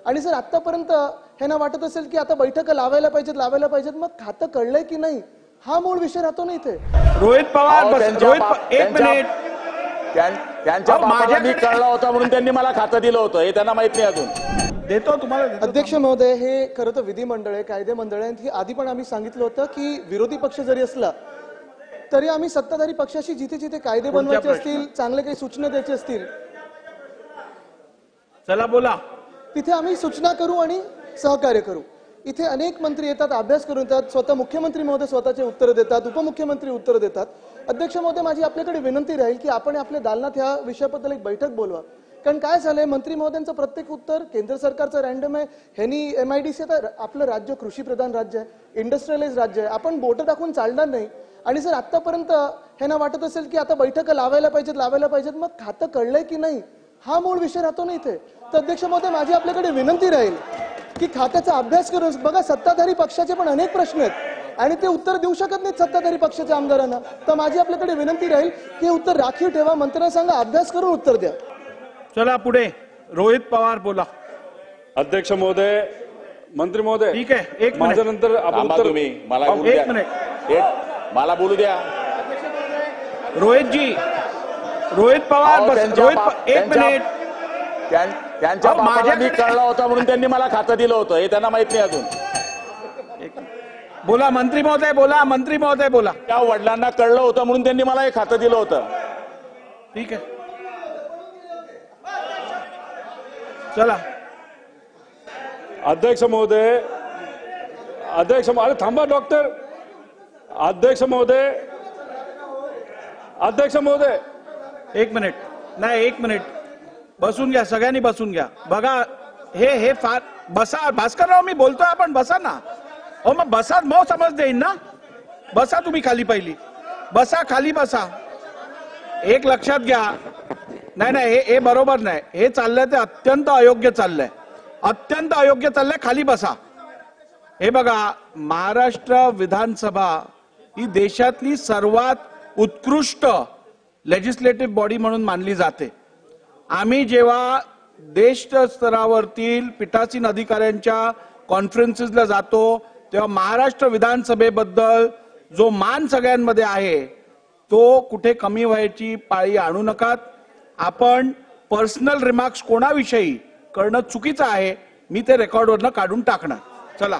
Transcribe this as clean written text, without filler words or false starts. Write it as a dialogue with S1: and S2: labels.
S1: आणि जर आतापर्यंत ह्यांना वाटत असेल की आता बैठक लावायला पाहिजेत, मग खातं कळलंय की नाही हा मूळ विषय राहतो ना इथे।
S2: रोहित पवार एक मिनिट,
S3: त्यांच्या बापाला मी कळला होता म्हणून त्यांनी मला खातं दिलं होतं हे त्यांना माहित नाही अजून।
S2: देतो तुम्हाला।
S1: अध्यक्ष महोदय, हे खरं तर विधिमंडळ आहे, कायदे मंडळ आहे, ही आधी पण आम्ही सांगितलं होतं की विरोधी पक्ष जरी असला तरी आम्ही सत्ताधारी पक्षाशी जिथे जिथे कायदे बनवायचे असतील, चांगले काही सूचना द्यायचे असतील,
S2: चला बोला,
S1: तिथे आम्ही सूचना करू आणि सहकार्य करू। इथे अनेक मंत्री येतात, अभ्यास करून येतात, स्वतः मुख्यमंत्री महोदय स्वतःचे उत्तर देतात, उपमुख्यमंत्री उत्तर देतात। अध्यक्ष महोदय, माझी आपल्याकडे विनंती राहील की आपण आपल्या दालनात ह्या विषयाबद्दल एक बैठक बोलवा। कारण काय झालंय, मंत्री महोदयांचं प्रत्येक उत्तर केंद्र सरकारचं रॅन्डम आहे, ह्यांनी MIDC तर आपलं राज्य कृषी प्रधान राज्य आहे, इंडस्ट्रियलाइज राज्य आहे, आपण बोटं टाकून चालणार नाही। आणि जर आतापर्यंत ह्यांना वाटत असेल की आता बैठक लावायला पाहिजेत, मग खातं कळलंय की नाही हा मूळ विषय राहतो ना इथे। तर अध्यक्ष महोदय, माझी आपल्याकडे विनंती राहील की खात्याचा अभ्यास करून बघा, सत्ताधारी पक्षाचे पण अनेक प्रश्न आहेत आणि ते उत्तर देऊ शकत नाहीत सत्ताधारी पक्षाच्या आमदारांना। तर माझी आपल्याकडे विनंती राहील की उत्तर राखीव ठेवा, मंत्र्यांना सांगा अभ्यास करून उत्तर द्या।
S2: चला पुढे, रोहित पवार बोला।
S4: अध्यक्ष महोदय, मंत्री महोदय,
S2: ठीक आहे, एक मिनिट,
S4: माझ्यानंतर आपण उत्तर
S3: तुम्ही मला बोलू
S2: एक
S3: द्या,
S2: मिनिट,
S3: मला बोलू द्या।
S2: रोहित पवार एक मिनिट,
S3: त्यांच्या बापाला मी कळला होता म्हणून त्यांनी मला खातं दिलं होतं हे त्यांना माहित नाही अजून।
S2: बोला मंत्री महोदय बोला।
S3: त्या वडिलांना कळलं होतं म्हणून त्यांनी मला हे खातं दिलं होतं।
S2: ठीक आहे, चला।
S4: अध्यक्ष महोदय, अरे थांबा डॉक्टर। अध्यक्ष महोदय
S2: एक मिनिट बसून घ्या, सगळ्यांनी बसून घ्या। बघा हे फार बसा, भास्करराव मी बोलतोय, आपण बसा ना। हो मग बसा, मग समज देईन ना। बसा तुम्ही खाली, पहिली बसा, खाली बसा। एक लक्षात घ्या, नाही हे बरोबर नाही, हे चाललंय ते अत्यंत अयोग्य चाललंय, खाली बसा। हे बघा, महाराष्ट्र विधानसभा ही देशातली सर्वात उत्कृष्ट लेजिस्लेटिव्ह बॉडी म्हणून मानली जाते। आम्ही जेव्हा देश स्तरावरतील पीठासीन अधिकाऱ्यांच्या कॉन्फरन्सेसला जातो तेव्हा महाराष्ट्र विधानसभेबद्दल जो मान सगळ्यांमध्ये आहे तो कुठे कमी व्हायची पाळी आणू नका। आपण पर्सनल रिमार्क्स कोणाविषयी करणं चुकीचं आहे, मी ते रेकॉर्डवरनं काढून टाकणार। चला।